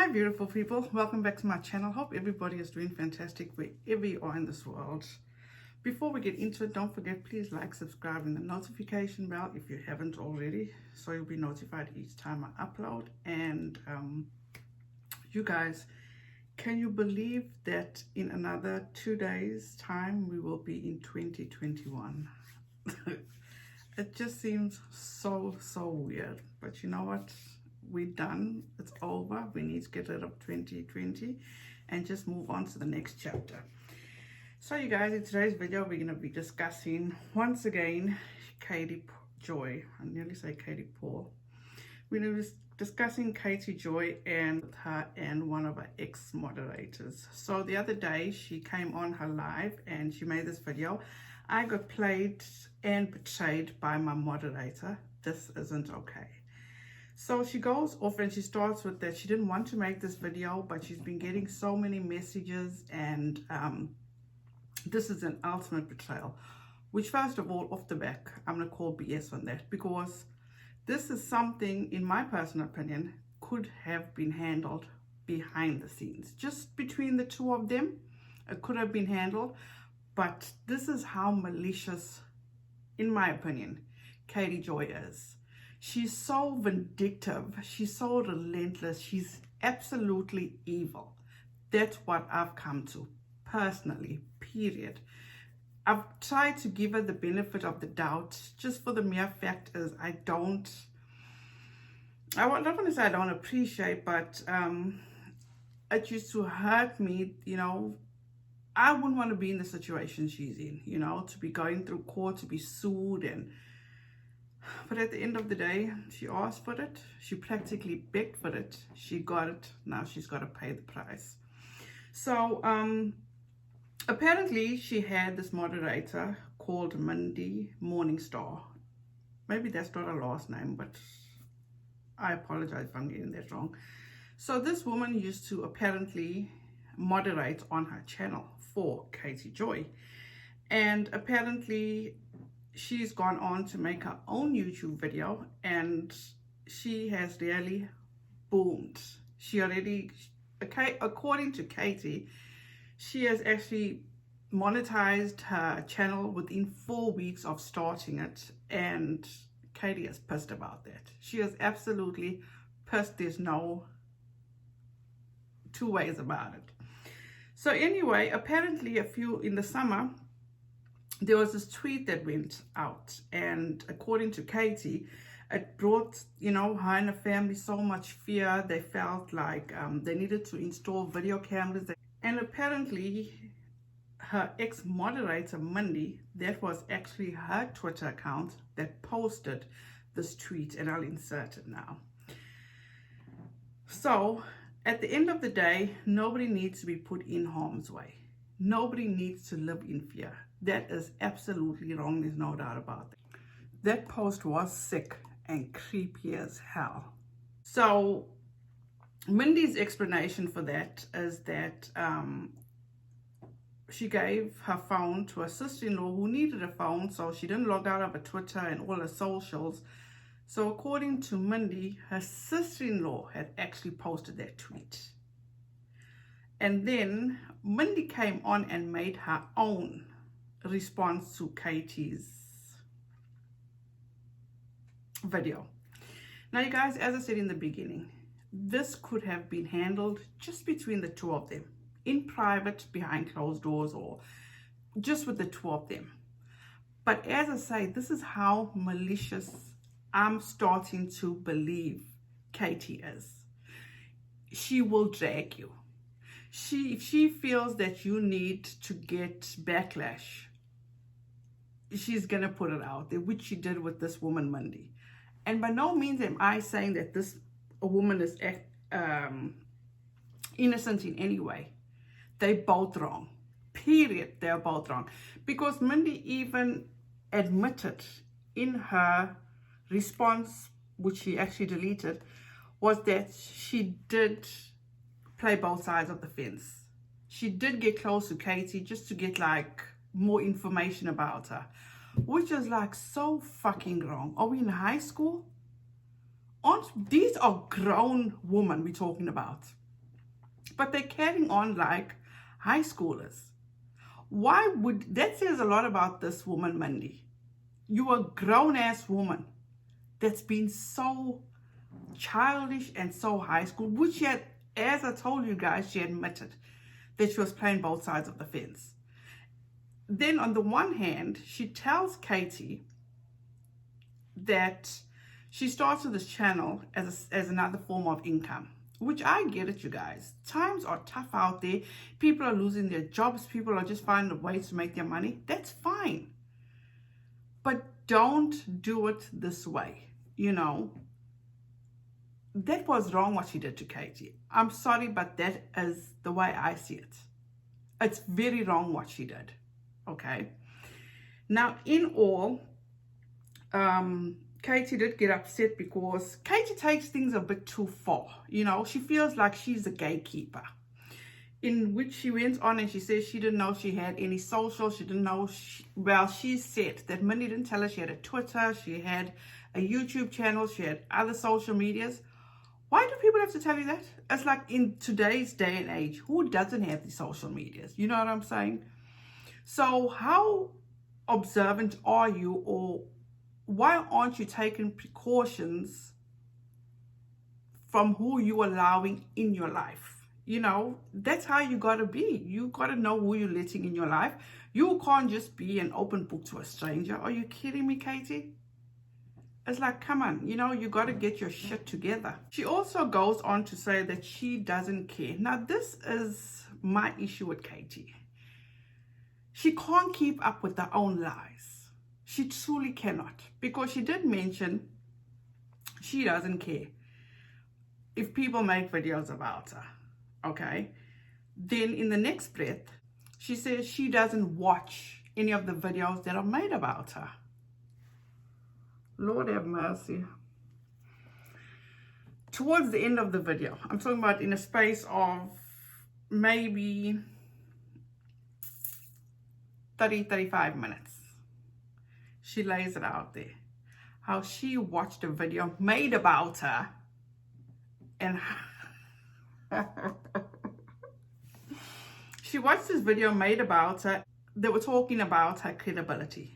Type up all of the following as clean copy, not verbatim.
Hi beautiful people, welcome back to my channel. Hope everybody is doing fantastic wherever you are in this world. Before we get into it, don't forget, please like, subscribe, and the notification bell if you haven't already, so you'll be notified each time I upload. And you guys, can you believe that in another 2 days time we will be in 2021? It just seems so weird, but you know what? We're done. It's over. We need to get rid of 2020 and just move on to the next chapter. So you guys, in today's video we're going to be discussing once again Joy. I nearly say Katie Paul. We're going to be discussing Katie Joy and her and one of her ex-moderators. So the other day she came on her live and she made this video. I got played and betrayed by my moderator. This isn't okay. So she goes off and she starts with that she didn't want to make this video, but she's been getting so many messages and this is an ultimate betrayal, which first of all, off the back, I'm going to call BS on that, because this is something, in my personal opinion, could have been handled behind the scenes. Just between the two of them, it could have been handled, but this is how malicious, in my opinion, Katie Joy is. She's so vindictive. She's so relentless. She's absolutely evil. That's what I've come to, personally, period. I've tried to give her the benefit of the doubt, just for the mere fact is I don't want to say I don't appreciate, but it used to hurt me, you know. I wouldn't want to be in the situation she's in, you know, to be going through court, to be sued, but at the end of the day, she asked for it. She practically begged for it. She got it. Now she's got to pay the price. So apparently she had this moderator called Monday Morningstar. Maybe that's not her last name, but I apologize if I'm getting that wrong. So this woman used to apparently moderate on her channel for Katie Joy. And apparently she's gone on to make her own YouTube video and she has really boomed. She already, okay, according to Katie, she has actually monetized her channel within 4 weeks of starting it, and Katie is pissed about that. She is absolutely pissed. There's no two ways about it. So anyway, apparently in the summer, there was this tweet that went out, and according to Katie, it brought, you know, her and her family so much fear. They felt like they needed to install video cameras. And apparently her ex-moderator, Monday, that was actually her Twitter account that posted this tweet, and I'll insert it now. So at the end of the day, nobody needs to be put in harm's way. Nobody needs to live in fear. That is absolutely wrong. There's no doubt about that. That post was sick and creepy as hell. So Mindy's explanation for that is that she gave her phone to her sister-in-law who needed a phone, so she didn't log out of her Twitter and all her socials. So according to Mindy, her sister-in-law had actually posted that tweet. And then Mindy came on and made her own response to Katie's video. Now you guys, as I said in the beginning, this could have been handled just between the two of them, in private, behind closed doors, or just with the two of them. But as I say, this is how malicious I'm starting to believe Katie is. She will drag you. If she feels that you need to get backlash, she's going to put it out there, which she did with this woman Monday. And by no means am I saying that this woman is innocent in any way. They're both wrong. Period. They're both wrong. Because Monday even admitted in her response, which she actually deleted, was that she did play both sides of the fence. She did get close to Katie just to get like more information about her, which is like so fucking wrong. Are we in high school? These are grown women we're talking about. but they're carrying on like high schoolers. Why would that? Says a lot about this woman, Mindy. You a grown-ass woman that's been so childish and so high school, which she had, as I told you guys, she admitted that she was playing both sides of the fence. Then on the one hand, she tells Katie that she started this channel as another form of income, which I get it, you guys. Times are tough out there. People are losing their jobs. People are just finding ways to make their money. That's fine. But don't do it this way, you know. That was wrong what she did to Katie. I'm sorry, but that is the way I see it. It's very wrong what she did, okay? Now, in all, Katie did get upset because Katie takes things a bit too far. You know, she feels like she's a gatekeeper. In which she went on and she says she didn't know she had any social. She didn't know, she said that Mindy didn't tell her she had a Twitter, she had a YouTube channel, she had other social medias. Why do people have to tell you that? It's like in today's day and age, who doesn't have these social medias? You know what I'm saying? So how observant are you, or why aren't you taking precautions from who you're allowing in your life? You know, that's how you got to be. You got to know who you're letting in your life. You can't just be an open book to a stranger. Are you kidding me, Katie? It's like, come on, you know, you got to get your shit together. She also goes on to say that she doesn't care. Now, this is my issue with Katie. She can't keep up with her own lies. She truly cannot, because she did mention she doesn't care if people make videos about her, okay? Then in the next breath, she says she doesn't watch any of the videos that are made about her. Lord have mercy. Towards the end of the video, I'm talking about in a space of maybe 35 minutes, she lays it out there how she watched a video made about her, and she watched this video made about her. They were talking about her credibility.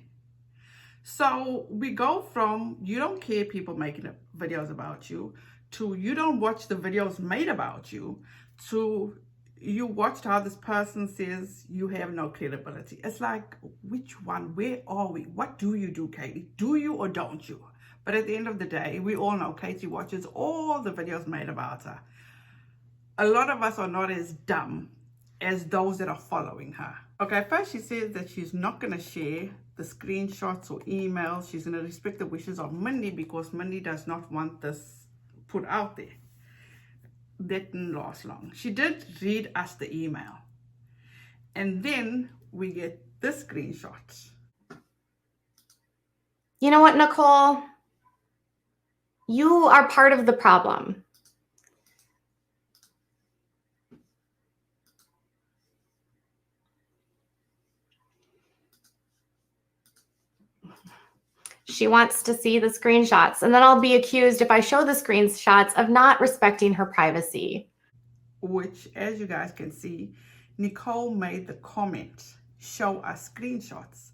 So we go from you don't care people making videos about you, to you don't watch the videos made about you, to you watched how this person says you have no credibility. It's like, which one? Where are we? What do you do, Katie? Do you or don't you? But at the end of the day, we all know Katie watches all the videos made about her. A lot of us are not as dumb as those that are following her. Okay, first she says that she's not going to share the screenshots or emails. She's going to respect the wishes of Mindy because Mindy does not want this put out there. That didn't last long. She did read us the email. And then we get this screenshot. You know what, Nicole? You are part of the problem. She wants to see the screenshots, and then I'll be accused, if I show the screenshots, of not respecting her privacy. Which, as you guys can see, Nicole made the comment, show us screenshots.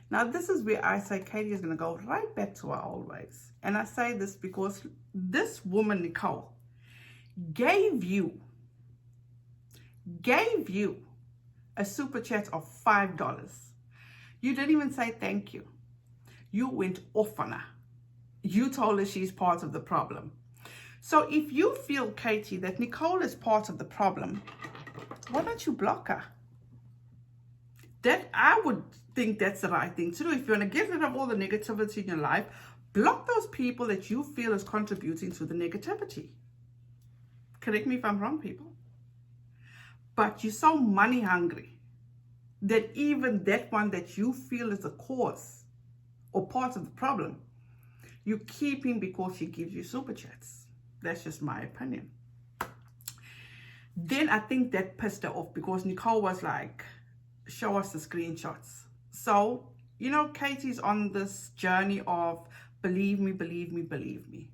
Now, this is where I say Katie is going to go right back to her old ways. And I say this because this woman, Nicole, gave you a super chat of $5. You didn't even say thank you. You went off on her. You told her she's part of the problem. So if you feel, Katie, that Nicole is part of the problem, why don't you block her? That, I would think that's the right thing to do. If you want to get rid of all the negativity in your life, block those people that you feel is contributing to the negativity. Correct me if I'm wrong, people. But you're so money hungry that even that one that you feel is the cause or part of the problem, you keep him because he gives you super chats. That's just my opinion. Then I think that pissed her off because Nicole was like, show us the screenshots. So, you know, Katie's on this journey of believe me, believe me, believe me.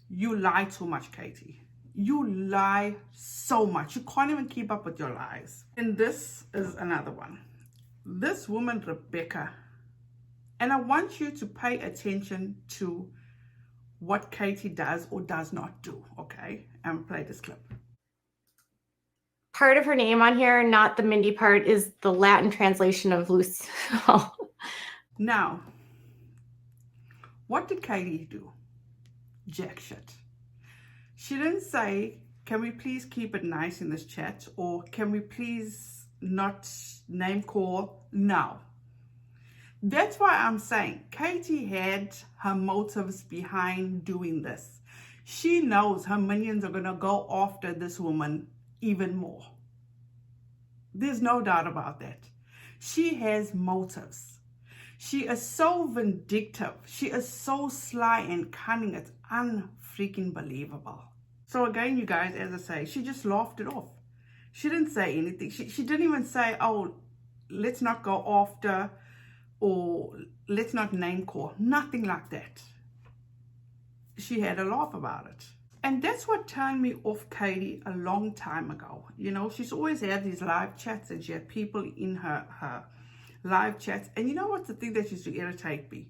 You lie too much, Katie. You lie so much. You can't even keep up with your lies. And this is another one. This woman, Rebecca, and I want you to pay attention to what Katie does or does not do, okay? I'm gonna play this clip. Part of her name on here, not the Mindy part, is the Latin translation of Luce. Now, what did Katie do? Jack shit. She didn't say, can we please keep it nice in this chat? Or can we please not name call? No. That's why I'm saying Katie had her motives behind doing this. She knows her minions are going to go after this woman even more. There's no doubt about that. She has motives. She is so vindictive. She is so sly and cunning. It's unfreaking believable. So again, you guys, as I say, she just laughed it off. She didn't say anything. She didn't even say, oh, let's not go after or let's not name call. Nothing like that. She had a laugh about it. And that's what turned me off Katie a long time ago. You know, she's always had these live chats and she had people in her live chats. And you know what's the thing that used to irritate me?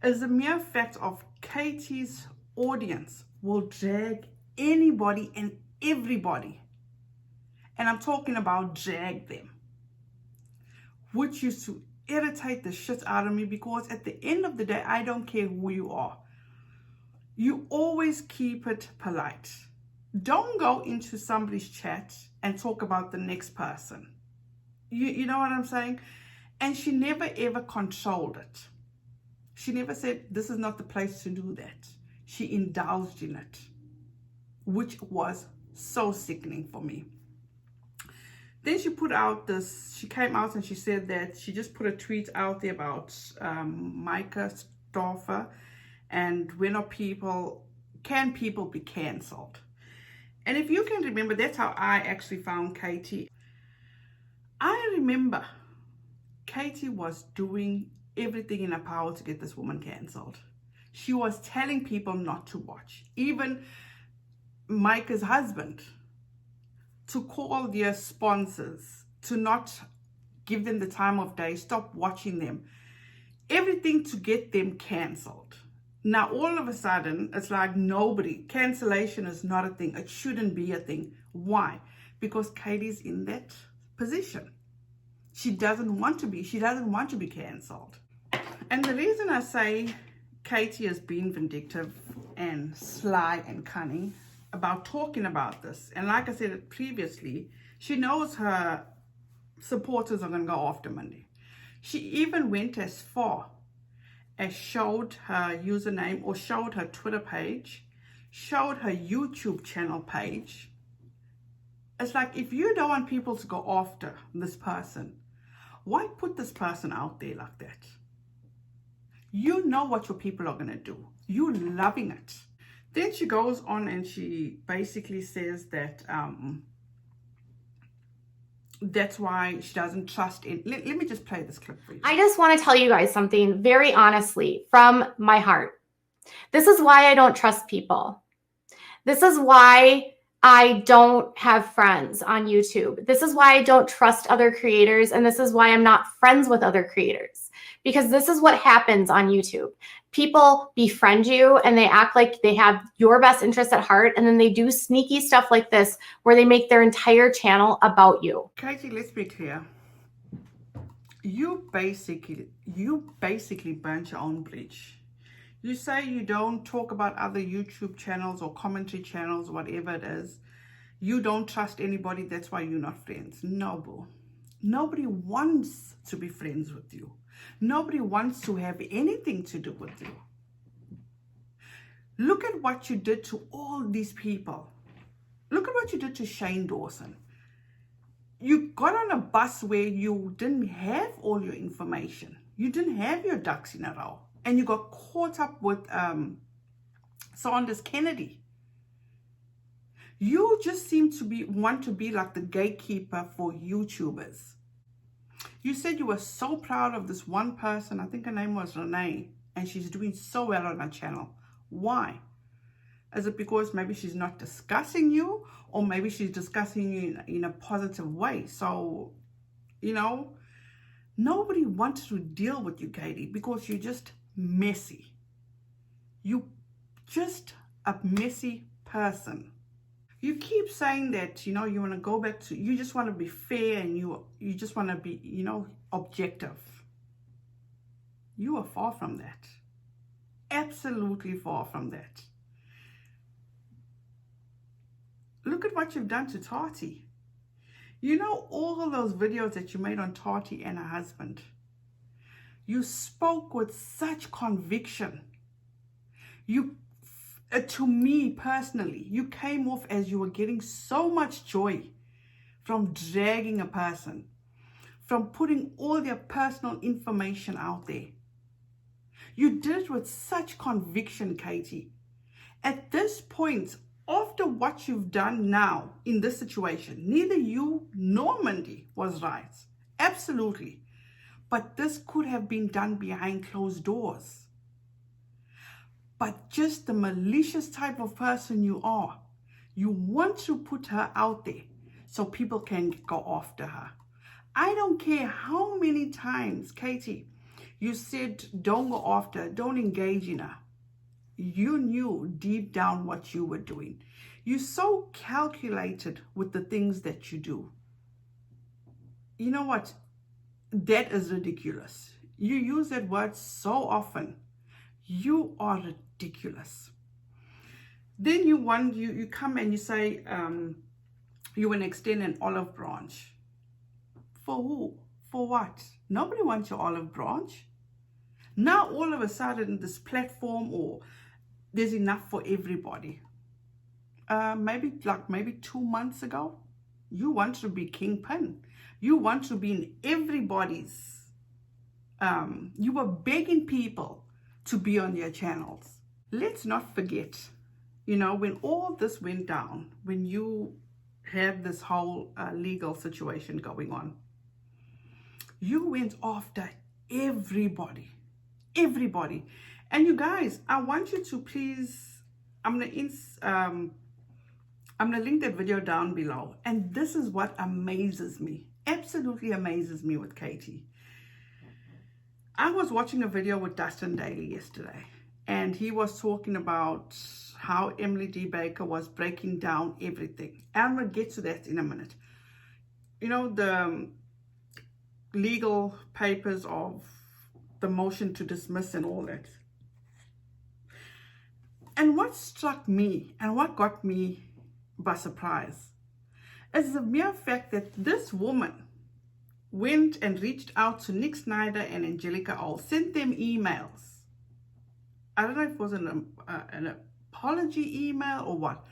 Is the mere fact of Katie's audience will drag anybody and everybody. And I'm talking about drag them. Which used to irritate the shit out of me, because at the end of the day, I don't care who you are. You always keep it polite. Don't go into somebody's chat and talk about the next person. You know what I'm saying? And she never ever controlled it. She never said, this is not the place to do that. She indulged in it, which was so sickening for me. Then she put out this, she came out and she said that she just put a tweet out there about Micah Stauffer and can people be cancelled? And if you can remember, that's how I actually found Katie. I remember Katie was doing everything in her power to get this woman cancelled. She was telling people not to watch. Even Micah's husband, to call their sponsors, to not give them the time of day, stop watching them. Everything to get them cancelled. Now, all of a sudden, it's like cancellation is not a thing. It shouldn't be a thing. Why? Because Katie's in that position. She doesn't want to be. She doesn't want to be cancelled. And the reason I say Katie has been vindictive and sly and cunning about talking about this, and like I said previously, she knows her supporters are going to go after Mindy. She even went as far as showed her username or showed her Twitter page, showed her YouTube channel page. It's like, if you don't want people to go after this person, why put this person out there like that? You know what your people are going to do. You're loving it. Then she goes on and she basically says that that's why she doesn't trust in. Let me just play this clip for you. I just want to tell you guys something very honestly from my heart. This is why I don't trust people. This is why I don't have friends on YouTube. This is why I don't trust other creators. And this is why I'm not friends with other creators. Because this is what happens on YouTube. People befriend you and they act like they have your best interests at heart. And then they do sneaky stuff like this where they make their entire channel about you. Katie, let's be clear. You basically burnt your own bridge. You say you don't talk about other YouTube channels or commentary channels, whatever it is. You don't trust anybody. That's why you're not friends. No, boo. Nobody wants to be friends with you. Nobody wants to have anything to do with you. Look at what you did to all these people. Look at what you did to Shane Dawson. You got on a bus where you didn't have all your information. You didn't have your ducks in a row. And you got caught up with Sanders Kennedy. You just seem to want to be like the gatekeeper for YouTubers. You said you were so proud of this one person. I think her name was Renelle. And she's doing so well on her channel. Why? Is it because maybe she's not discussing you, or maybe she's discussing you in a positive way? So, you know, nobody wanted to deal with you, Katie, because you're just messy. You just a messy person. You keep saying that, you know, you want to go back to, you just want to be fair, and you just want to be, you know, objective. You are far from that. Absolutely far from that. Look at what you've done to Tati. You know, all of those videos that you made on Tati and her husband, you spoke with such conviction. You, to me personally, you came off as you were getting so much joy from dragging a person, from putting all their personal information out there. You did it with such conviction, Katie. At this point, after what you've done now in this situation, neither you nor Mindy was right. Absolutely. But this could have been done behind closed doors. But just the malicious type of person you are, you want to put her out there so people can go after her. I don't care how many times, Katie, you said don't go after her, don't engage in her. You knew deep down what you were doing. You're so calculated with the things that you do. You know what? That is ridiculous. You use that word so often. You are ridiculous. Then you come and you say you want to extend an olive branch. For who? For what? Nobody wants your olive branch. Now all of a sudden this platform, or there's enough for everybody. Maybe 2 months ago, you want to be kingpin. You want to be in everybody's. You were begging people to be on their channels. Let's not forget, you know, when all this went down, when you had this whole legal situation going on, you went after everybody. And you guys, I want you to please, I'm gonna link that video down below. And this is what amazes me, absolutely amazes me with Katie. I was watching a video with DUSTIN DAILEY yesterday, and he was talking about how Emily D. Baker was breaking down everything. I'm gonna get to that in a minute. You know, the legal papers of the motion to dismiss and all that. And what struck me and what got me by surprise is the mere fact that this woman went and reached out to Nick Snyder and Angelica Owl, sent them emails. I don't know if it was an apology email or what.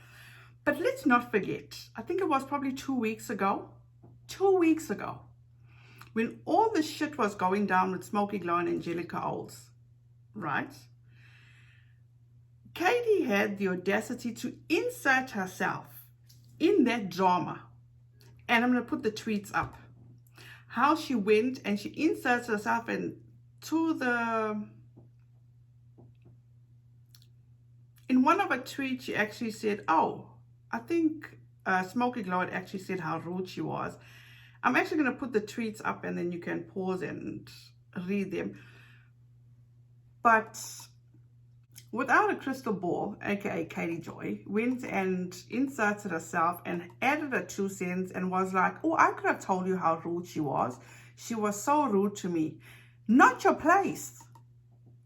But let's not forget, I think it was probably 2 weeks ago, when all the shit was going down with Smokey Glow and Angelica Owls, right? Katie had the audacity to insert herself in that drama. And I'm going to put the tweets up. How she went and she inserts herself into in one of her tweets, she actually said, oh, I think Smokey Glow had actually said how rude she was. I'm actually going to put the tweets up and then you can pause and read them. But without a crystal ball, aka Katie Joy, went and inserted herself and added her 2 cents and was like, oh, I could have told you how rude she was. She was so rude to me. Not your place.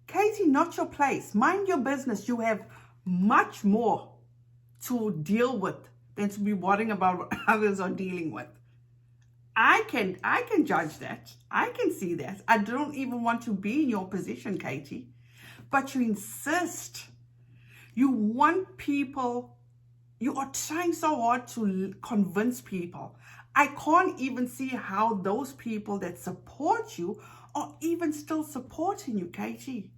Katie, not your place. Mind your business. You have much more to deal with than to be worrying about what others are dealing with. I can judge that. I can see that. I don't even want to be in your position, Katie. But you insist. You want people. You are trying so hard to convince people. I can't even see how those people that support you are even still supporting you, Katie.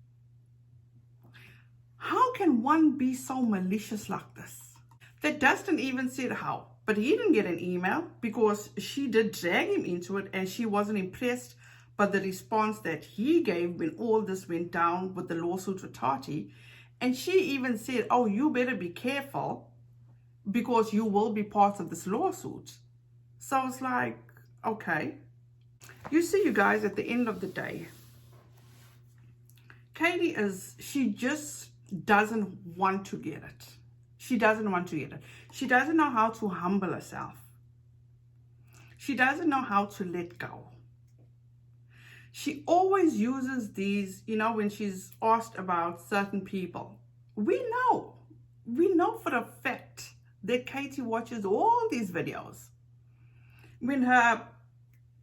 How can one be so malicious like this? That Dustin even said how. But he didn't get an email because she did drag him into it and she wasn't impressed by the response that he gave when all this went down with the lawsuit with Tati. And she even said, oh, you better be careful because you will be part of this lawsuit. So I was like, okay. You see, you guys, at the end of the day, Katie she just doesn't want to get it. She doesn't want to get it. She doesn't know how to humble herself. She doesn't know how to let go. She always uses these, you know, when she's asked about certain people. We know for a fact that Katie watches all these videos. When her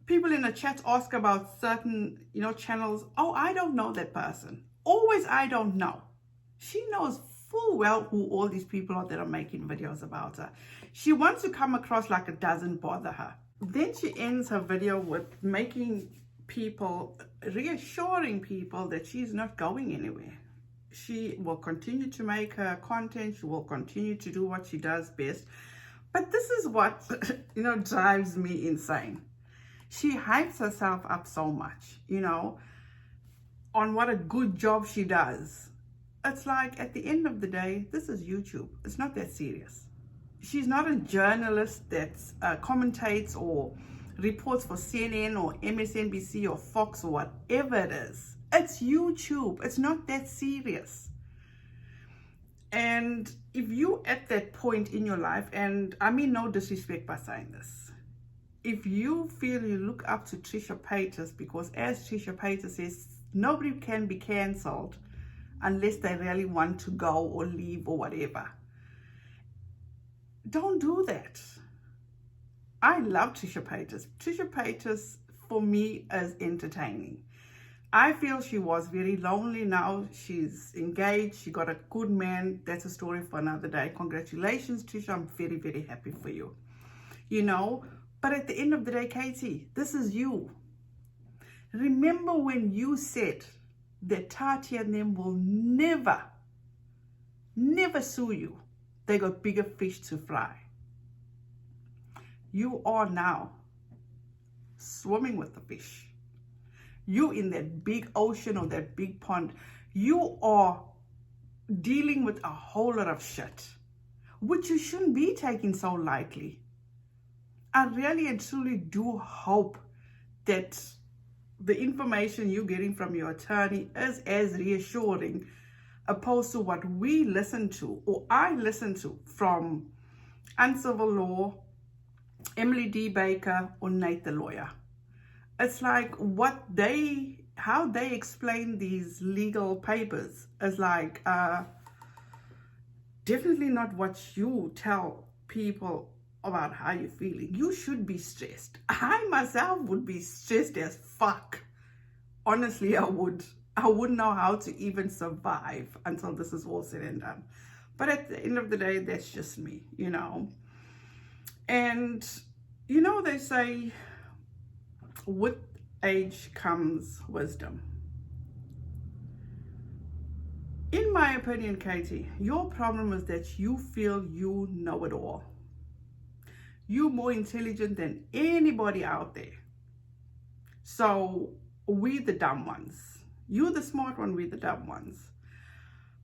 people in the chat ask about certain, you know, channels, oh, I don't know that person. Always, I don't know. She knows full well who all these people are that are making videos about her. She wants to come across like it doesn't bother her. Then she ends her video with making people, reassuring people that she's not going anywhere. She will continue to make her content. She will continue to do what she does best. But this is what, you know, drives me insane. She hypes herself up so much, you know, on what a good job she does. It's like, at the end of the day, this is YouTube. It's not that serious. She's not a journalist that commentates or reports for CNN or MSNBC or Fox or whatever it is. It's YouTube. It's not that serious. And if you at that point in your life, and I mean no disrespect by saying this, if you feel you look up to Trisha Paytas, because as Trisha Paytas says, nobody can be cancelled unless they really want to go or leave or whatever. Don't do that. I love Trisha Paytas. Trisha Paytas, for me, is entertaining. I feel she was very lonely. Now she's engaged. She got a good man. That's a story for another day. Congratulations, Trisha. I'm very, very happy for you. You know, but at the end of the day, Katie, this is you. Remember when you said that Tati and them will never sue you. They got bigger fish to fry. You are now swimming with the fish. You in that big ocean or that big pond. You are dealing with a whole lot of shit, which you shouldn't be taking so lightly. I really and truly do hope that the information you're getting from your attorney is as reassuring opposed to what we listen to, or I listen to, from Uncivil Law, Emily D. Baker, or Nate the lawyer. It's like how they explain these legal papers is like definitely not what you tell people about how you're feeling. You should be stressed. I myself would be stressed as fuck. Honestly, I would. I wouldn't know how to even survive until this is all said and done. But at the end of the day, that's just me, you know. And, you know, they say with age comes wisdom. In my opinion, Katie, your problem is that you feel you know it all. You're more intelligent than anybody out there. So we the dumb ones. You're the smart one, we the dumb ones.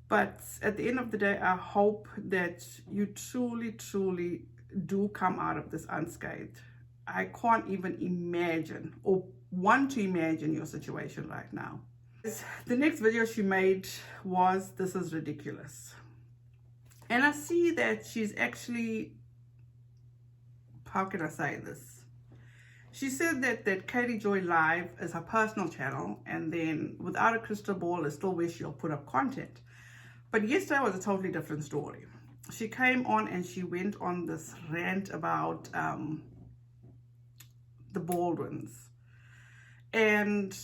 But at the end of the day, I hope that you truly, truly do come out of this unscathed. I can't even imagine or want to imagine your situation right now. The next video she made was, "This is ridiculous." And I see that she's actually, how can I say this? She said that Katie Joy Live is her personal channel, and then Without a Crystal Ball is still where she'll put up content. But yesterday was a totally different story. She came on and she went on this rant about the Baldwins. And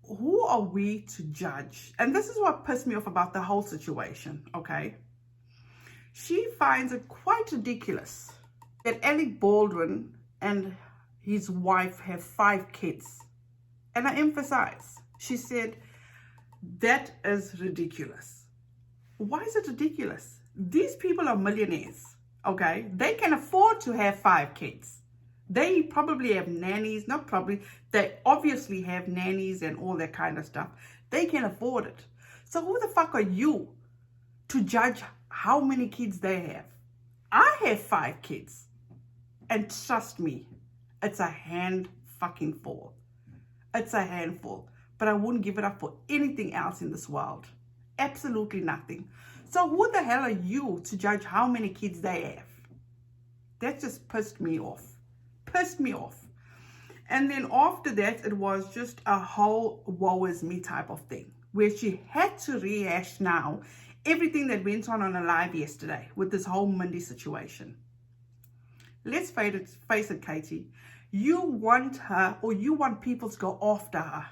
who are we to judge? And this is what pissed me off about the whole situation, okay? She finds it quite ridiculous that Alec Baldwin and his wife have 5 kids. And I emphasize, she said, that is ridiculous. Why is it ridiculous? These people are millionaires, okay? They can afford to have 5 kids. They probably have nannies, not probably, they obviously have nannies and all that kind of stuff. They can afford it. So who the fuck are you to judge how many kids they have. I have 5 kids. And trust me, it's a hand fucking full. It's a handful. But I wouldn't give it up for anything else in this world. Absolutely nothing. So who the hell are you to judge how many kids they have? That just pissed me off. Pissed me off. And then after that, it was just a whole woe is me type of thing, where she had to rehash now everything that went on a live yesterday with this whole Mindy situation. Let's face it, Katie. You want her, or you want people to go after her.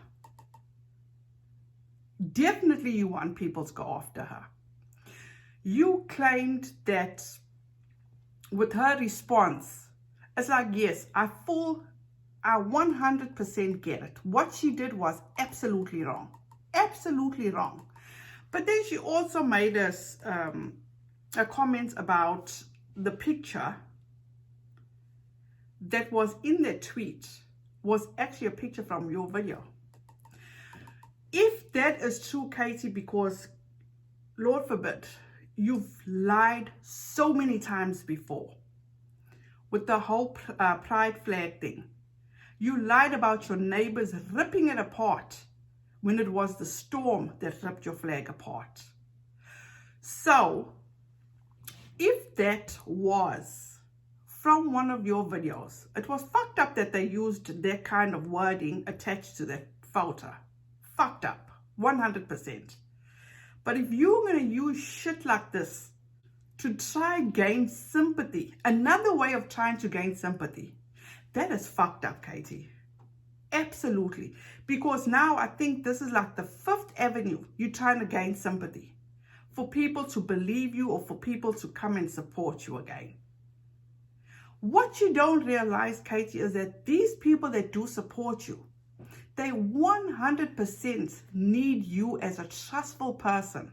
Definitely you want people to go after her. You claimed that with her response, it's like, yes, I 100% get it. What she did was absolutely wrong. Absolutely wrong. But then she also made us a comment about the picture that was in the tweet was actually a picture from your video. If that is true, Katie, because Lord forbid, you've lied so many times before with the whole pride flag thing. You lied about your neighbors ripping it apart when it was the storm that ripped your flag apart. So, if that was from one of your videos, it was fucked up that they used that kind of wording attached to that photo. Fucked up, 100%. But if you're going to use shit like this to try and gain sympathy, another way of trying to gain sympathy, that is fucked up, Katie. Absolutely. Because now I think this is like the 5th avenue you're trying to gain sympathy. For people to believe you or for people to come and support you again. What you don't realize, Katie, is that these people that do support you, they 100% need you as a trustful person,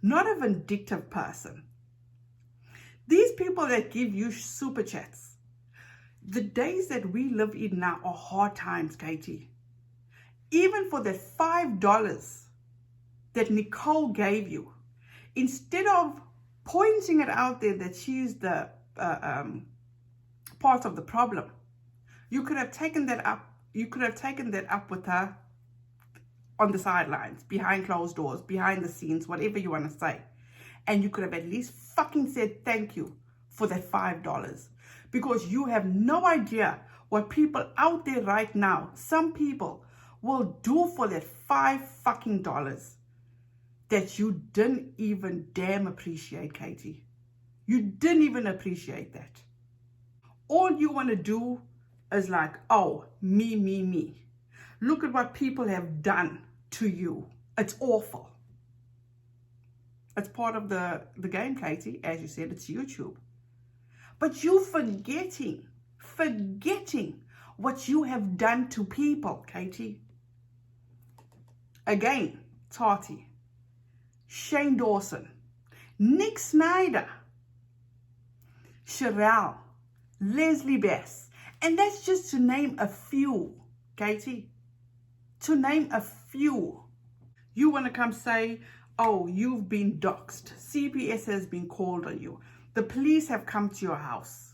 not a vindictive person. These people that give you super chats, the days that we live in now are hard times, Katie. Even for that $5 that Nicole gave you, instead of pointing it out there that she's the part of the problem, you could have taken that up. You could have taken that up with her on the sidelines, behind closed doors, behind the scenes, whatever you want to say. And you could have at least fucking said thank you for that $5. Because you have no idea what people out there right now, some people will do for that $5 that you didn't even damn appreciate, Katie. You didn't even appreciate that. All you want to do is like, oh, me. Look at what people have done to you. It's awful. It's part of the game, Katie. As you said, it's YouTube. But you forgetting what you have done to people, Katie. Again, Tati, Shane Dawson, Nick Snyder, Sherelle, Leslie Bass. And that's just to name a few, Katie. To name a few. You want to come say, oh, you've been doxxed. CPS has been called on you. The police have come to your house.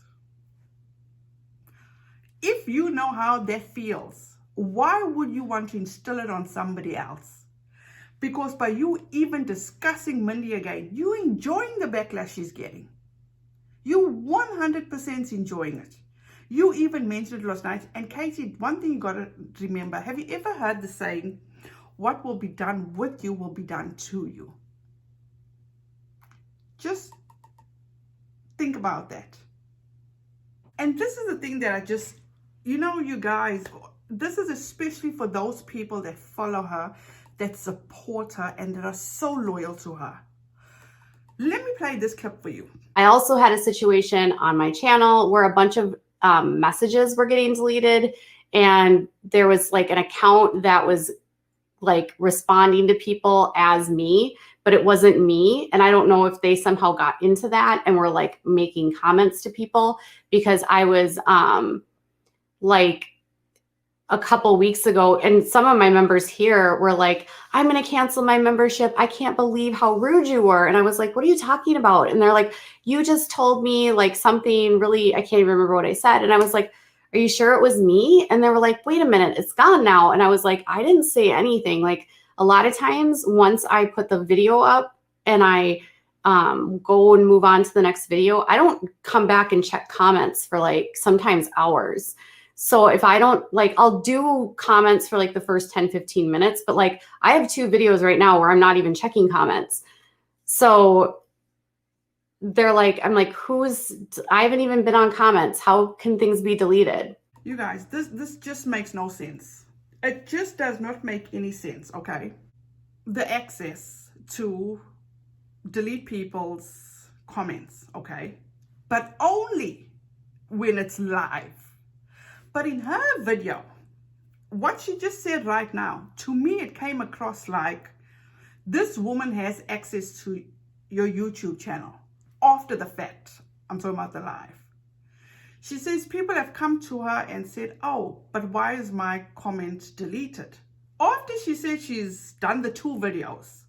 If you know how that feels, why would you want to instill it on somebody else? Because by you even discussing Mindy again, you're enjoying the backlash she's getting. You're 100% enjoying it. You even mentioned it last night. And Katie, one thing you got to remember, have you ever heard the saying, what will be done with you will be done to you? Just think about that. And this is the thing that I just, you guys, this is especially for those people that follow her, that support her, and that are so loyal to her. Let me play this clip for you. I also had a situation on my channel where a bunch of messages were getting deleted, and there was like an account that was like responding to people as me, but it wasn't me. And I don't know if they somehow got into that and were like making comments to people, because I was like a couple weeks ago, and some of my members here were like, I'm going to cancel my membership. I can't believe how rude you were. And I was like, what are you talking about? And they're like, you just told me like something really, I can't even remember what I said. And I was like, are you sure it was me? And they were like, wait a minute, it's gone now. And I was like, I didn't say anything. Like a lot of times once I put the video up and I go and move on to the next video, I don't come back and check comments for like sometimes hours. So if I don't like, I'll do comments for like the first 10, 15 minutes, but like I have 2 videos right now where I'm not even checking comments. So they're like, I'm like, I haven't even been on comments. How can things be deleted? You guys, this just makes no sense. It just does not make any sense, okay? The access to delete people's comments, okay? But only when it's live. But in her video, what she just said right now, to me, it came across like this woman has access to your YouTube channel after the fact. I'm talking about the live. She says people have come to her and said, oh, but why is my comment deleted? After she said she's done the 2 videos,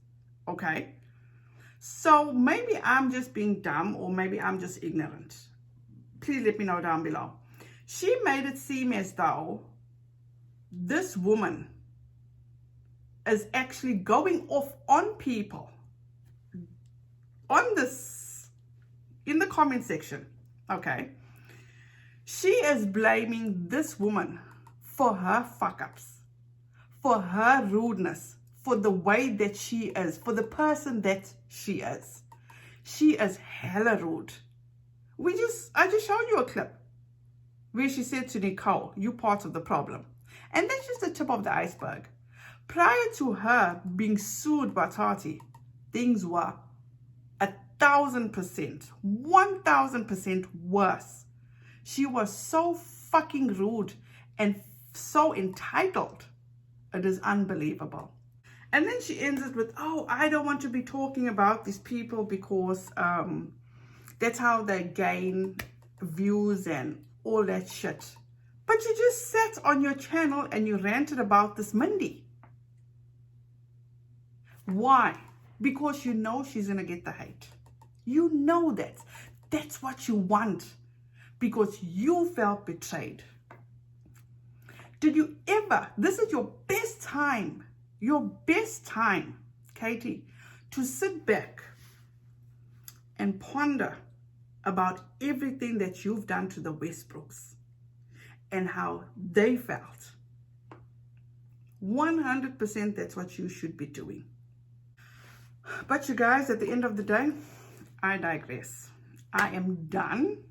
okay? So maybe I'm just being dumb or maybe I'm just ignorant. Please let me know down below. She made it seem as though this woman is actually going off on people on this in the comment section, okay? She is blaming this woman for her fuck-ups, for her rudeness, for the way that she is, for the person that she is. She is hella rude. I just showed you a clip where she said to Nicole, you part of the problem. And that's just the tip of the iceberg. Prior to her being sued by Tati, things were 1,000%, 1,000% worse. She was so fucking rude and so entitled. It is unbelievable. And then she ends it with, oh, I don't want to be talking about these people because that's how they gain views and all that shit. But you just sat on your channel and you ranted about this Mindy. Why? Because you know she's going to get the hate. You know that. That's what you want. Because you felt betrayed. Did you ever, this is your best time, Katie, to sit back and ponder about everything that you've done to the Westbrooks and how they felt. 100% that's what you should be doing. But you guys, at the end of the day, I digress. I am done.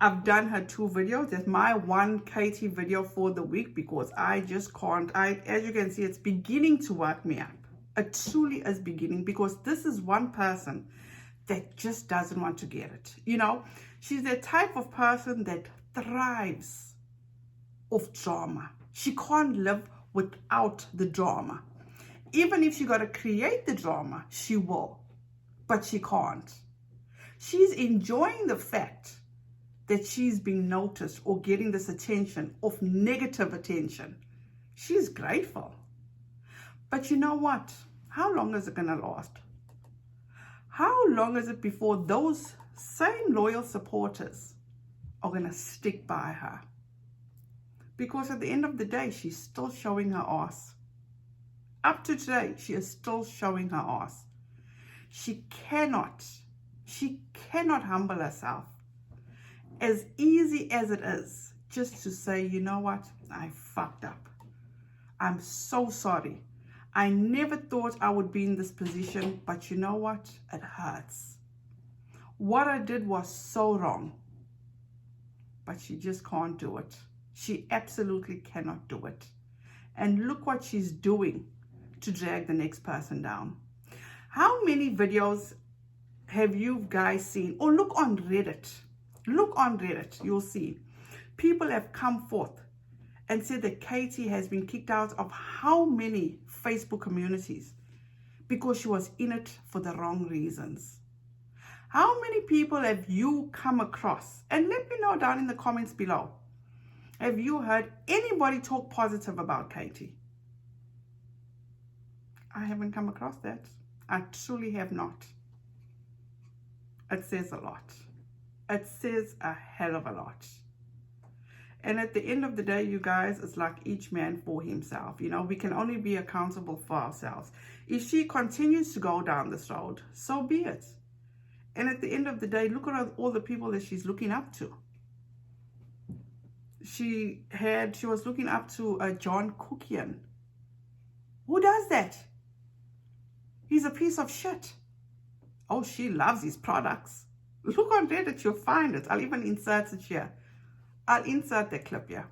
I've done her 2 videos. That's my 1 Katie video for the week because I just can't. As you can see, it's beginning to work me up. It truly is beginning because this is one person that just doesn't want to get it. You know, she's the type of person that thrives off drama. She can't live without the drama. Even if she got to create the drama, she will. But she can't. She's enjoying the fact that she's being noticed or getting this attention of negative attention. She's grateful. But you know what? How long is it going to last? How long is it before those same loyal supporters are going to stick by her? Because at the end of the day, she's still showing her ass. Up to today, she is still showing her ass. She cannot humble herself. As easy as it is, just to say, you know what, I fucked up. I'm so sorry. I never thought I would be in this position, but you know what? It hurts. What I did was so wrong. But she just can't do it. She absolutely cannot do it. And look what she's doing to drag the next person down. How many videos have you guys seen? Or look on Reddit. Look on Reddit, you'll see. People have come forth and said that Katie has been kicked out of how many Facebook communities because she was in it for the wrong reasons. How many people have you come across? And let me know down in the comments below. Have you heard anybody talk positive about Katie? I haven't come across that. I truly have not. It says a lot. It says a hell of a lot. And at the end of the day, you guys, it's like each man for himself. You know, we can only be accountable for ourselves. If she continues to go down this road, so be it. And at the end of the day, look at all the people that she's looking up to. She was looking up to John Cookian. Who does that? He's a piece of shit. Oh, she loves his products. Look on Reddit, you'll find it. I'll even insert it here. I'll insert the clip here.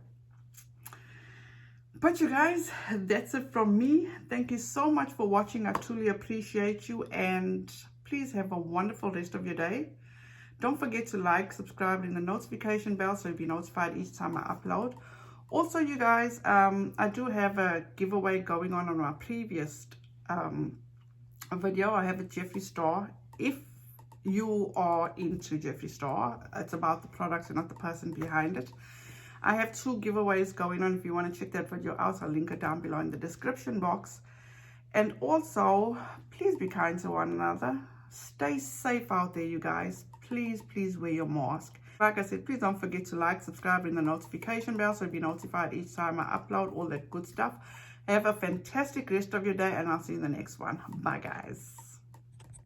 But you guys, that's it from me. Thank you so much for watching. I truly appreciate you. And please have a wonderful rest of your day. Don't forget to like, subscribe, and the notification bell so you'll be notified each time I upload. Also, you guys, I do have a giveaway going on my previous video. I have a Jeffree Star. If you are into Jeffree Star, it's about the product and not the person behind it. I have 2 giveaways going on. If you want to check that video out, I'll link it down below in the description box. And also, please be kind to one another. Stay safe out there, you guys. Please, please wear your mask. Like I said, please don't forget to like, subscribe, and the notification bell so you'll be notified each time I upload, all that good stuff. Have a fantastic rest of your day, and I'll see you in the next one. Bye, guys.